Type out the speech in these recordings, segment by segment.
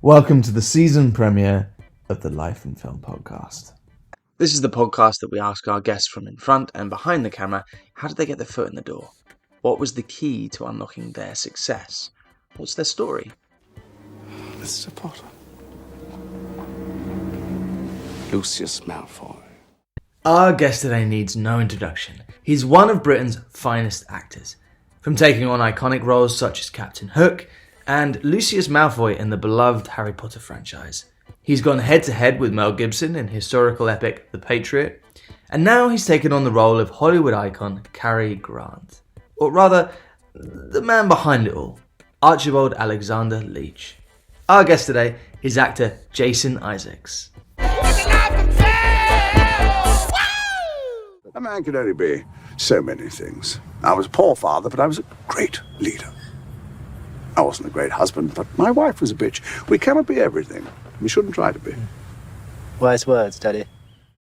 Welcome to the season premiere of the Life in Film podcast. This is the podcast that we ask our guests from in front and behind the camera, how did they get their foot in the door? What was the key to unlocking their success? What's their story? Mr. Potter. Lucias Malfoy. Our guest today needs no introduction. He's one of Britain's finest actors. From taking on iconic roles such as Captain Hook and Lucias Malfoy in the beloved Harry Potter franchise. He's gone head-to-head with Mel Gibson in historical epic The Patriot, and now he's taken on the role of Hollywood icon Cary Grant. Or rather, the man behind it all, Archibald Alexander Leach. Our guest today is actor Jason Isaacs. A man can only be so many things. I was a poor father, but I was a great leader. I wasn't a great husband, but my wife was a bitch. We cannot be everything. We shouldn't try to be. Wise words, Daddy.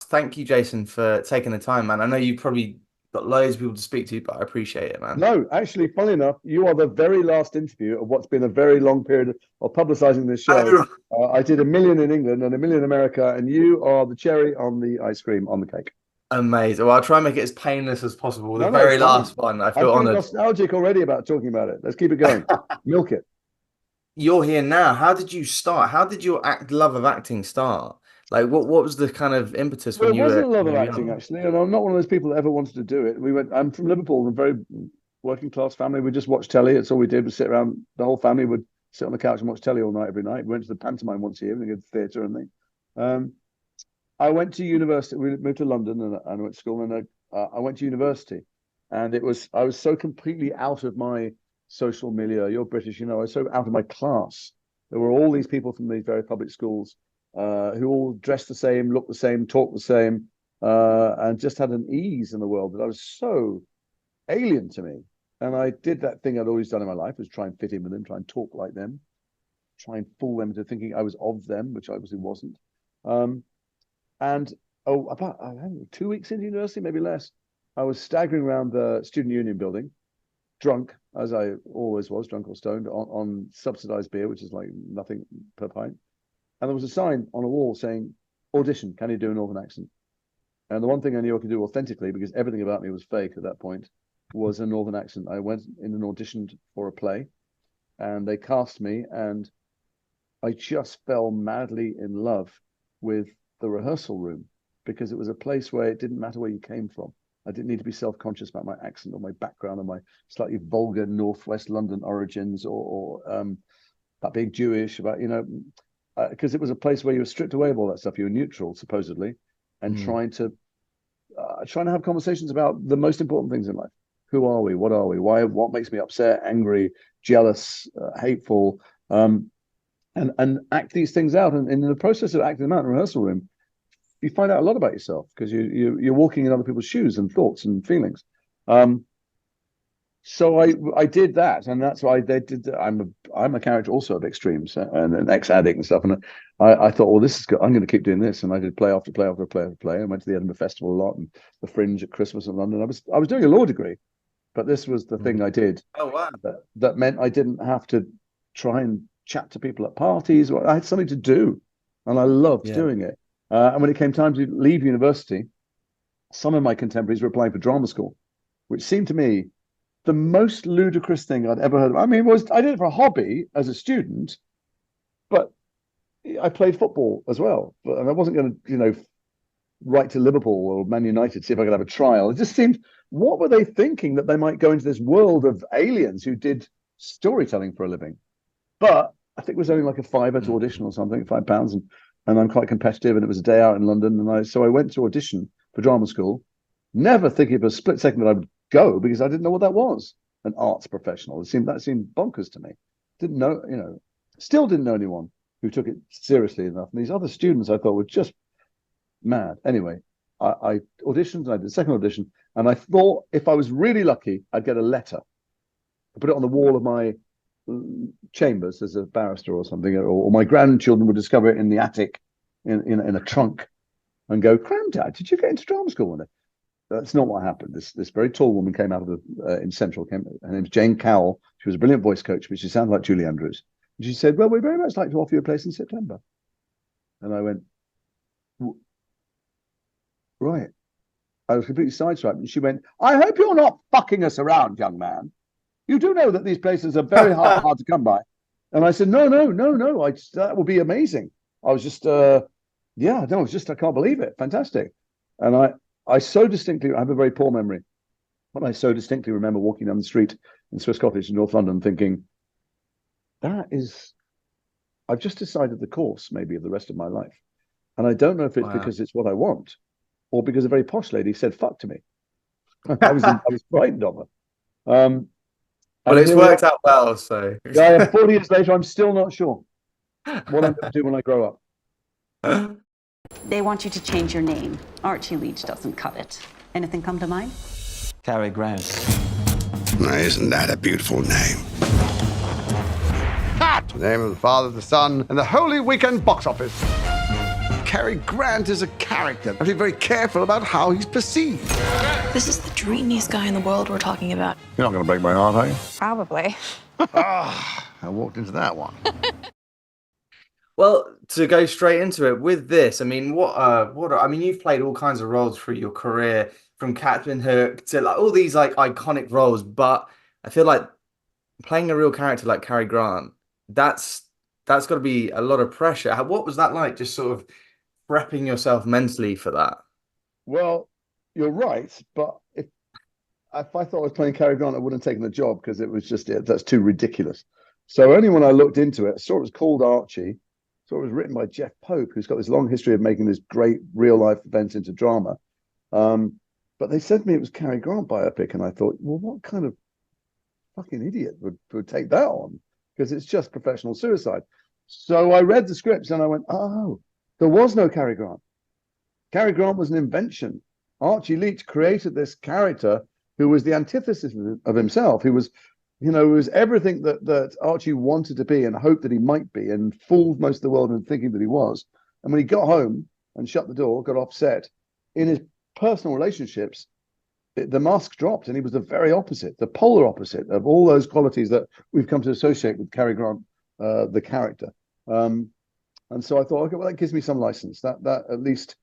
Thank you, Jason, for taking the time, man. I know you've probably got loads of people to speak to, but I appreciate it, man. No, actually, funny enough, you are the very last interview of what's been a very long period of publicising this show. I did 1 million in England and 1 million in America, and you are the cherry on the ice cream on the cake. Amazing. Well, I'll try and make it as painless as possible. The very last one, I feel honoured. I'm nostalgic already about talking about it. Let's keep it going. Milk it. You're here now. How did you start? How did your love of acting start? Like, what was the kind of impetus when you were? It wasn't a love of acting, actually, and I'm not one of those people that ever wanted to do it. I'm from Liverpool, a very working class family. We just watched telly. That's all we did. We sit around. The whole family would sit on the couch and watch telly all night, every night. We went to the pantomime once a year, and go to the theatre and things. I went to university. We moved to London, and I went to school. And I went to university, and I was so completely out of my social milieu. You're British, you know. I was so out of my class. There were all these people from these very public schools who all dressed the same, looked the same, talked the same, and just had an ease in the world that I was so alien to me. And I did that thing I'd always done in my life, was try and fit in with them, try and talk like them, try and fool them into thinking I was of them, which I obviously wasn't. About 2 weeks into university, maybe less, I was staggering around the Student Union building, drunk, as I always was, drunk or stoned, on subsidized beer, which is like nothing per pint. And there was a sign on a wall saying, audition, can you do a Northern accent? And the one thing I knew I could do authentically, because everything about me was fake at that point, was a Northern accent. I went in and auditioned for a play, and they cast me, and I just fell madly in love with the rehearsal room, because it was a place where it didn't matter where you came from. I didn't need to be self-conscious about my accent or my background or my slightly vulgar Northwest London origins or about being Jewish, about, because it was a place where you were stripped away of all that stuff. You were neutral, supposedly, and trying to have conversations about the most important things in life. Who are we? What are we? Why? What makes me upset, angry, jealous, hateful? And act these things out. And in the process of acting them out in the rehearsal room, you find out a lot about yourself, because you're walking in other people's shoes and thoughts and feelings. So I did that, and that's why they did. I'm a character also of extremes and an ex-addict and stuff. And I thought, well, this is good. I'm going to keep doing this. And I did play after play after play after play. I went to the Edinburgh Festival a lot and the Fringe at Christmas in London. I was doing a law degree, but this was the thing I did. Oh wow! That meant I didn't have to try and chat to people at parties. I had something to do, and I loved doing it. And when it came time to leave university, some of my contemporaries were applying for drama school, which seemed to me the most ludicrous thing I'd ever heard of. I mean, I did it for a hobby as a student, but I played football as well. And I wasn't going to, write to Liverpool or Man United, see if I could have a trial. It just seemed, what were they thinking, that they might go into this world of aliens who did storytelling for a living? But I think it was only like a £5 to audition or something, £5, and I'm quite competitive, and it was a day out in London, and so I went to audition for drama school, never thinking for a split second that I would go, because I didn't know what that was, an arts professional. That seemed bonkers to me. Didn't know, still didn't know anyone who took it seriously enough. And these other students I thought were just mad. Anyway, I auditioned, and I did a second audition, and I thought if I was really lucky, I'd get a letter. I put it on the wall of my chambers as a barrister or something, or my grandchildren would discover it in the attic in a trunk and go, "Granddad, did you get into drama school one day?" That's not what happened. This very tall woman came out of in Central. Her name's Jane Cowell. She was a brilliant voice coach, but she sounded like Julie Andrews. She said, well, we'd very much like to offer you a place in September. And I went, right. I was completely sideswiped. And she went, I hope you're not fucking us around, young man. You do know that these places are very hard to come by. And I said, no. That will be amazing. I was just, I can't believe it. Fantastic. And I so distinctly, I have a very poor memory, but I so distinctly remember walking down the street in Swiss Cottage in North London thinking, I've just decided the course maybe of the rest of my life. And I don't know if it's because it's what I want or because a very posh lady said fuck to me. I was frightened of her. Well, it's worked out well, so. Yeah, 40 years later, I'm still not sure what I'm going to do when I grow up. They want you to change your name. Archie Leach doesn't cut it. Anything come to mind? Cary Grant. Now, isn't that a beautiful name? The name of the Father, the Son, and the Holy Weekend box office. Cary Grant is a character. I have to be very careful about how he's perceived. This is the dreamiest guy in the world we're talking about. You're not going to break my heart, are you? Probably. I walked into that one. Well, to go straight into it with this, I mean, you've played all kinds of roles through your career, from Captain Hook to like all these like iconic roles, but I feel like playing a real character like Cary Grant, that's got to be a lot of pressure. What was that like, just sort of prepping yourself mentally for that? Well, you're right, but if I thought I was playing Cary Grant, I wouldn't have taken the job because it was just that's too ridiculous. So only when I looked into it, I saw it was called Archie. So it was written by Jeff Pope, who's got this long history of making this great real life events into drama. But they said to me it was Cary Grant biopic, and I thought, well, what kind of fucking idiot would take that on? Because it's just professional suicide. So I read the scripts and I went, oh, there was no Cary Grant. Cary Grant was an invention. Archie Leach created this character who was the antithesis of himself. He was, was everything that Archie wanted to be and hoped that he might be, and fooled most of the world into thinking that he was. And when he got home and shut the door, got offset, in his personal relationships, the mask dropped, and he was the very opposite, the polar opposite of all those qualities that we've come to associate with Cary Grant, the character. And so I thought, okay, well, that gives me some license. That at least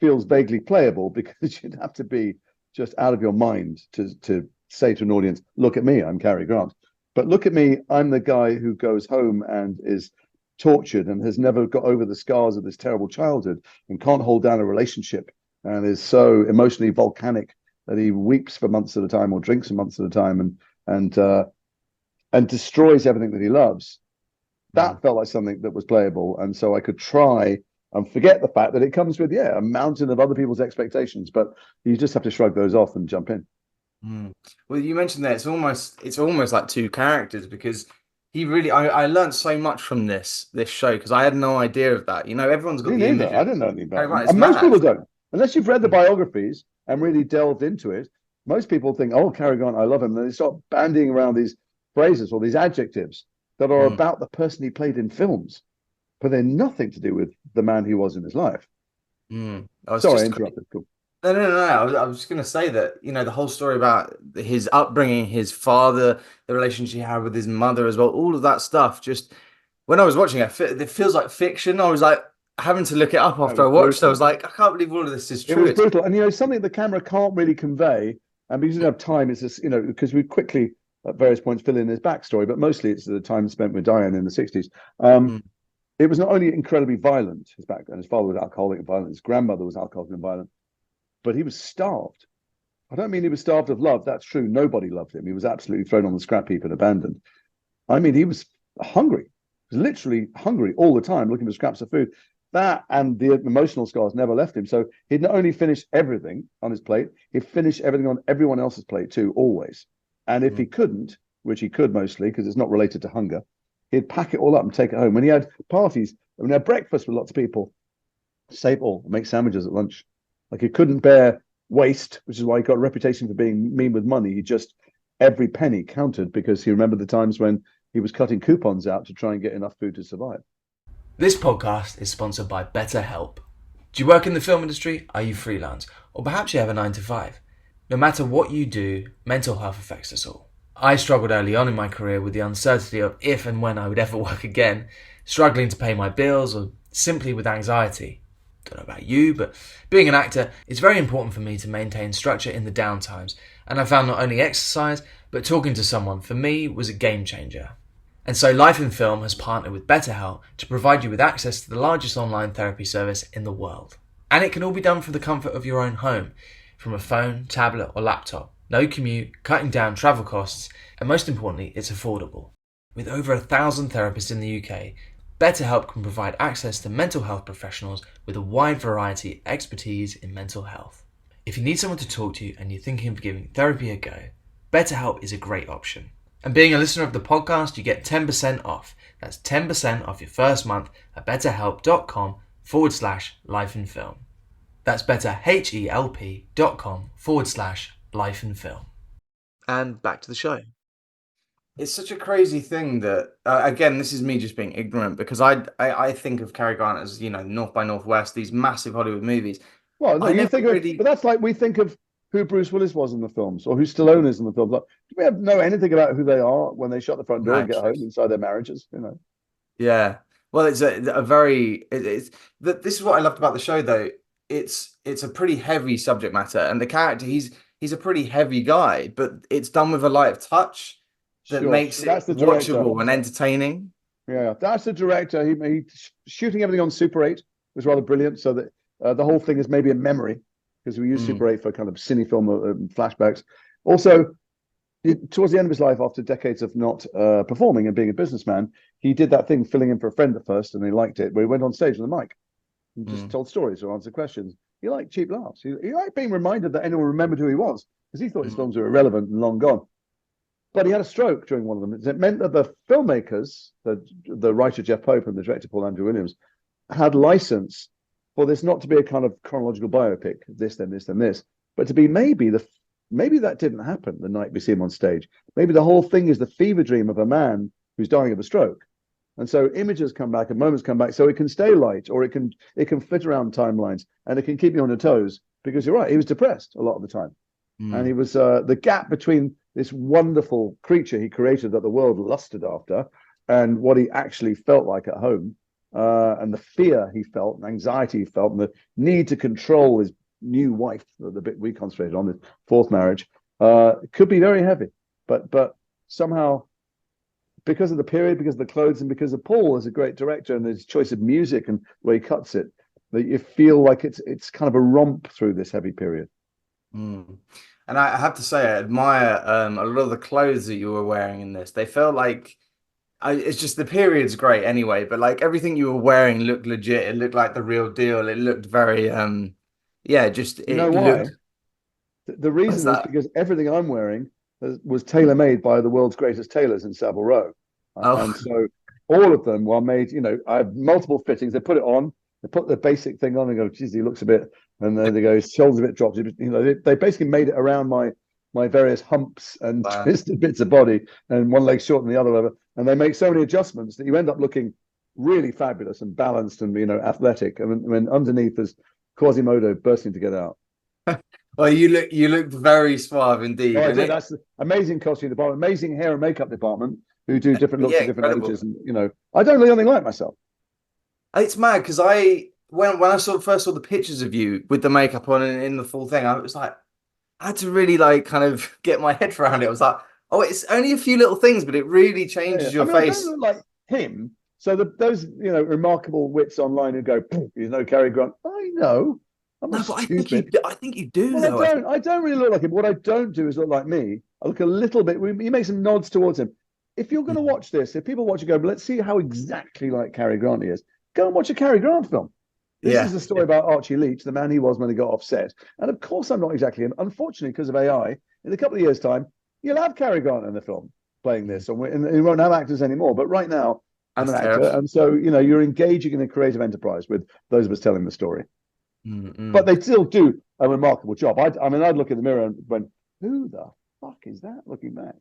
feels vaguely playable, because you'd have to be just out of your mind to say to an audience, look at me, I'm Cary Grant. But look at me, I'm the guy who goes home and is tortured and has never got over the scars of this terrible childhood and can't hold down a relationship and is so emotionally volcanic that he weeps for months at a time or drinks for months at a time and destroys everything that he loves. That felt like something that was playable. And so I could try and forget the fact that it comes with, a mountain of other people's expectations, but you just have to shrug those off and jump in. Well, you mentioned that it's almost like two characters, because he really, I learned so much from this show, because I had no idea of that. Everyone's got the image. I didn't know anything about it. And most people don't. Unless you've read the biographies and really delved into it, most people think, oh, Cary Grant, I love him. And they start bandying around these phrases or these adjectives that are about the person he played in films, but they're nothing to do with the man he was in his life. Sorry, I interrupted. Cool. No. I was just going to say that, the whole story about his upbringing, his father, the relationship he had with his mother as well, all of that stuff. Just when I was watching it, it feels like fiction. I was like having to look it up after I watched. I was like, I can't believe all of this is true. It was brutal. And, something the camera can't really convey, and because we didn't have time, it's just, because we quickly at various points fill in his backstory, but mostly it's the time spent with Diane in the 60s. It was not only incredibly violent, his background, his father was alcoholic and violent, his grandmother was alcoholic and violent, but he was starved. I don't mean he was starved of love. That's true. Nobody loved him. He was absolutely thrown on the scrap heap and abandoned. I mean, he was hungry. He was literally hungry all the time, looking for scraps of food. That and the emotional scars never left him. So he'd not only finished everything on his plate, he'd finished everything on everyone else's plate too, always. And if he couldn't, which he could mostly, because it's not related to hunger, he'd pack it all up and take it home. When he had parties, when he had breakfast with lots of people, save all, make sandwiches at lunch. Like, he couldn't bear waste, which is why he got a reputation for being mean with money. He just, every penny counted, because he remembered the times when he was cutting coupons out to try and get enough food to survive. This podcast is sponsored by BetterHelp. Do you work in the film industry? Are you freelance? Or perhaps you have a 9 to 5? No matter what you do, mental health affects us all. I struggled early on in my career with the uncertainty of if and when I would ever work again, struggling to pay my bills or simply with anxiety. Don't know about you, but being an actor, it's very important for me to maintain structure in the downtimes, and I found not only exercise, but talking to someone for me was a game changer. And so Life in Film has partnered with BetterHelp to provide you with access to the largest online therapy service in the world. And it can all be done from the comfort of your own home, from a phone, tablet or laptop. No commute, cutting down travel costs, and most importantly, it's affordable. With over 1,000 therapists in the UK, BetterHelp can provide access to mental health professionals with a wide variety of expertise in mental health. If you need someone to talk to and you're thinking of giving therapy a go, BetterHelp is a great option. And being a listener of the podcast, you get 10% off. That's 10% off your first month at betterhelp.com/lifeinfilm. That's betterhelp.com/lifeinfilm. And back to the show. It's such a crazy thing that, again, this is me just being ignorant, because I think of Cary Grant as, North by Northwest, these massive Hollywood movies. Well, no, I you never think of really- it, but that's like we think of who Bruce Willis was in the films or who Stallone is in the films. Like, do we know anything about who they are when they shut the front door and get home inside their marriages? Yeah. Well, it's a very, this is what I loved about the show, though. It's a pretty heavy subject matter, and the character, he's a pretty heavy guy, but it's done with a light touch that makes it watchable and entertaining. Yeah, that's the director. He shooting everything on Super 8 was rather brilliant, so that the whole thing is maybe a memory, because we use Super 8 for kind of cine film flashbacks. Also, towards the end of his life, after decades of not performing and being a businessman, he did that thing, filling in for a friend at first, and he liked it, where he went on stage with a mic and just told stories or answered questions. He liked cheap laughs. He liked being reminded that anyone remembered who he was, because he thought his films were irrelevant and long gone. But he had a stroke during one of them. It meant that the filmmakers, the writer Jeff Pope and the director Paul Andrew Williams, had license for this not to be a kind of chronological biopic, this, then this, then this, but to be maybe that didn't happen the night we see him on stage. Maybe the whole thing is the fever dream of a man who's dying of a stroke. And so images come back and moments come back, so it can stay light, or it can fit around timelines, and it can keep you on your toes, because you're right, he was depressed a lot of the time. And he was the gap between this wonderful creature he created that the world lusted after and what he actually felt like at home, and the fear he felt and anxiety he felt and the need to control his new wife, the bit we concentrated on, the fourth marriage, could be very heavy. But somehow, because of the period, because of the clothes, and because of Paul as a great director and his choice of music and the way he cuts it, that you feel like it's kind of a romp through this heavy period. And I have to say, I admire a lot of the clothes that you were wearing in this. They felt like, it's just the period's great anyway, but like everything you were wearing looked legit. It looked like the real deal. It looked very, just it why? The reason is because everything I'm wearing was tailor-made by the world's greatest tailors in Savile Row. And so all of them were made, I have multiple fittings. They put it on, they put the basic thing on and go, geez, he looks a bit, and then they go, his shoulders a bit dropped. They basically made it around my various humps and twisted bits of body, and one leg shorter than the other. And they make so many adjustments that you end up looking really fabulous and balanced and, athletic. And when underneath there's Quasimodo bursting to get out. Well, you looked very suave indeed. Oh, that's the amazing costume department, amazing hair and makeup department, who do different looks at different ages. And I don't look anything like myself. It's mad because when I first saw the pictures of you with the makeup on and in the full thing, I was like, I had to really kind of get my head around it. I was like, oh, it's only a few little things, but it really changes your face. I don't look like him. So those remarkable wits online who go, Cary Grant. I know. But I think you do. Well, I don't really look like him. What I don't do is look like me. I look a little bit. You make some nods towards him. If you're going to watch this, if people watch it, go, but let's see how exactly like Cary Grant he is. Go and watch a Cary Grant film. This is the story about Archie Leach, the man he was when he got offset. And of course, I'm not exactly him. Unfortunately, because of AI, in a couple of years' time, you'll have Cary Grant in the film playing this, and we won't have actors anymore. But right now, I'm an actor, and so you're engaging in a creative enterprise with those of us telling the story. But they still do a remarkable job. I'd look in the mirror and went, "Who the fuck is that?" Looking back,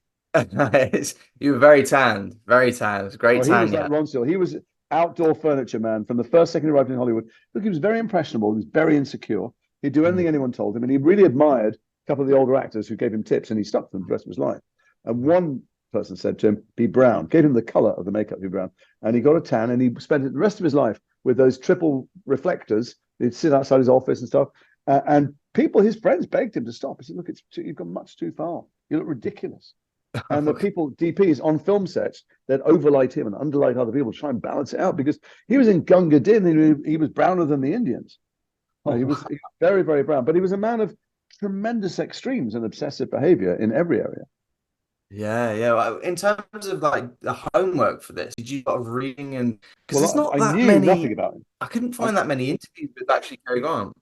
you were very tanned, very tanned. Great tan. He was like Ron Steele. He was outdoor furniture man from the first second he arrived in Hollywood. Look, he was very impressionable. He was very insecure. He'd do anything anyone told him, and he really admired a couple of the older actors who gave him tips, and he stuck to them the rest of his life. And one person said to him, be brown, gave him the color of the makeup, be brown. And he got a tan, and he spent the rest of his life with those triple reflectors. He'd sit outside his office and stuff. And people, his friends, begged him to stop. He said, look, you've gone much too far. You look ridiculous. And the people, DPs on film sets, that overlight him and underlight other people to try and balance it out, because he was in Gunga Din. He was browner than the Indians. He was very, very brown. But he was a man of tremendous extremes and obsessive behavior in every area. Yeah. Well, in terms of like the homework for this, did you start reading and because Well, there's not I that knew many. nothing about him. I couldn't find that many interviews with actually Cary Grant.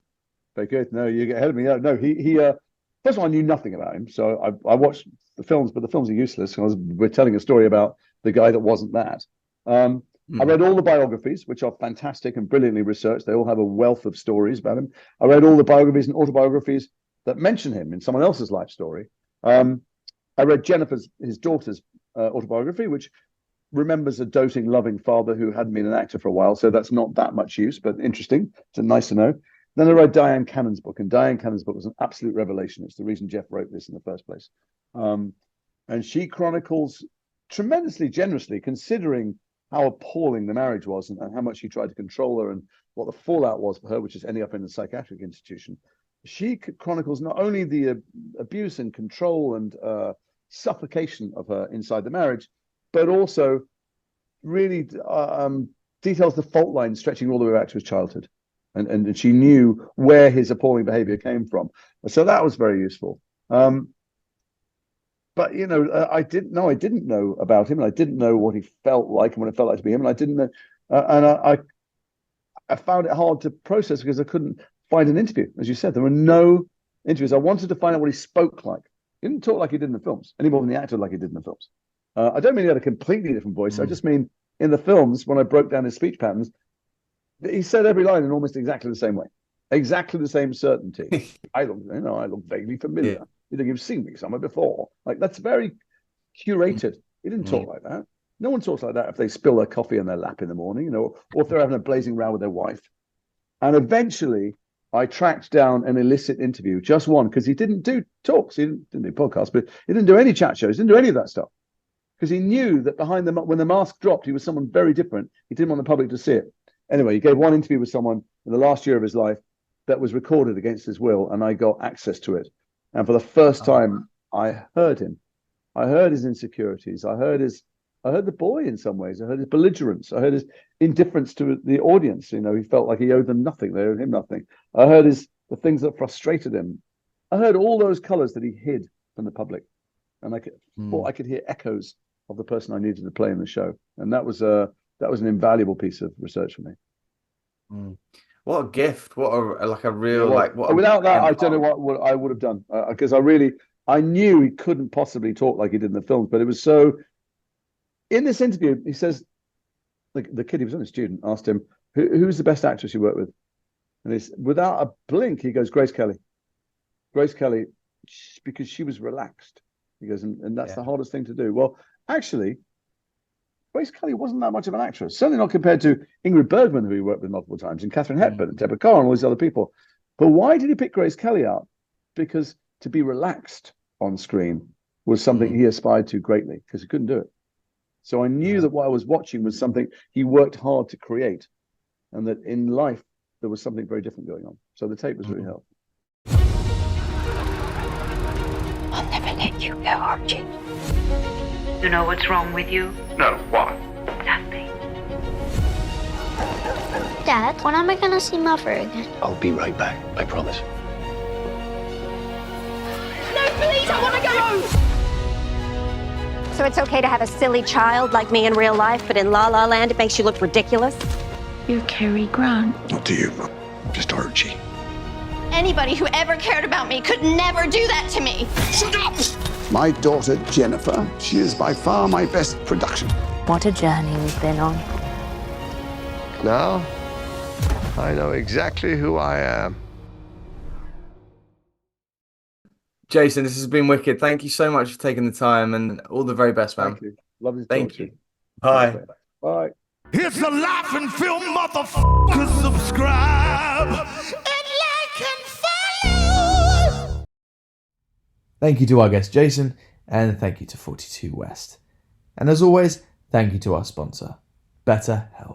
Very good. No, you get ahead of me. No, he first of all, I knew nothing about him. So I watched the films, but the films are useless because we're telling a story about the guy that wasn't that. I read all the biographies, which are fantastic and brilliantly researched. They all have a wealth of stories about him. I read all the biographies and autobiographies that mention him in someone else's life story. I read his daughter's autobiography, which remembers a doting, loving father who hadn't been an actor for a while. So that's not that much use, but interesting. It's nice to know. Then I read Diane Cannon's book, and Diane Cannon's book was an absolute revelation. It's the reason Jeff wrote this in the first place. And she chronicles tremendously generously, considering how appalling the marriage was and how much he tried to control her and what the fallout was for her, which is ending up in a psychiatric institution. She chronicles not only the abuse and control and suffocation of her inside the marriage, but also really details the fault line stretching all the way back to his childhood. And she knew where his appalling behavior came from. So that was very useful. But, you know, I didn't know about him, and I didn't know what he felt like and what it felt like to be him. And I didn't know, I found it hard to process because I couldn't find an interview. As you said, there were no interviews. I wanted to find out what he spoke like. He didn't talk like he did in the films, any more than he acted like he did in the films. I don't mean he had a completely different voice. I just mean in the films, when I broke down his speech patterns, he said every line in almost exactly the same way, exactly the same certainty. I look vaguely familiar. Yeah. You think you've seen me somewhere before. Like, that's very curated. He didn't talk like that. No one talks like that if they spill their coffee in their lap in the morning, you know, or if they're having a blazing row with their wife. And eventually, I tracked down an illicit interview, just one, because he didn't do talks, he didn't do podcasts, but he didn't do any chat shows, didn't do any of that stuff, because he knew that behind them, when the mask dropped, he was someone very different. He didn't want the public to see it. Anyway, he gave one interview with someone in the last year of his life that was recorded against his will, and I got access to it. And for the first time, I heard him. I heard his insecurities. I heard the boy in some ways. I heard his belligerence. I heard his indifference to the audience. You know, he felt like he owed them nothing. They owed him nothing. I heard the things that frustrated him. I heard all those colors that he hid from the public. And I could hear echoes of the person I needed to play in the show. And that was an invaluable piece of research for me. What a gift! What a real Without that, I don't know what I would have done, because I knew he couldn't possibly talk like he did in the films. But it was so. In this interview, he says, the kid, he was only a student, asked him, "Who's the best actress you worked with?" And without a blink, he goes, "Grace Kelly." Grace Kelly, because she was relaxed. He goes, and that's the hardest thing to do. Well, actually, Grace Kelly wasn't that much of an actress, certainly not compared to Ingrid Bergman, who he worked with multiple times, and Katharine Hepburn, and Deborah Carr, and all these other people. But why did he pick Grace Kelly out? Because to be relaxed on screen was something he aspired to greatly, because he couldn't do it. So I knew that what I was watching was something he worked hard to create, and that in life there was something very different going on. So the tape was really helpful. I'll never let you go, Archie. You know what's wrong with you? No, what? Nothing. Dad, when am I gonna see Mother again? I'll be right back, I promise. No, please, I want to go! So it's okay to have a silly child like me in real life, but in La La Land it makes you look ridiculous? You're Cary Grant. Not to you, just Archie. Anybody who ever cared about me could never do that to me. Shut up! My daughter, Jennifer, she is by far my best production. What a journey we've been on. Now, I know exactly who I am. Jason, this has been wicked. Thank you so much for taking the time, and all the very best, man. Thank you. Lovely to Thank talk to you. Bye. Bye. It's a Life in Film, motherfucker. Subscribe and like and follow. Thank you to our guest Jason, And thank you to 42 West. And as always, thank you to our sponsor, BetterHelp.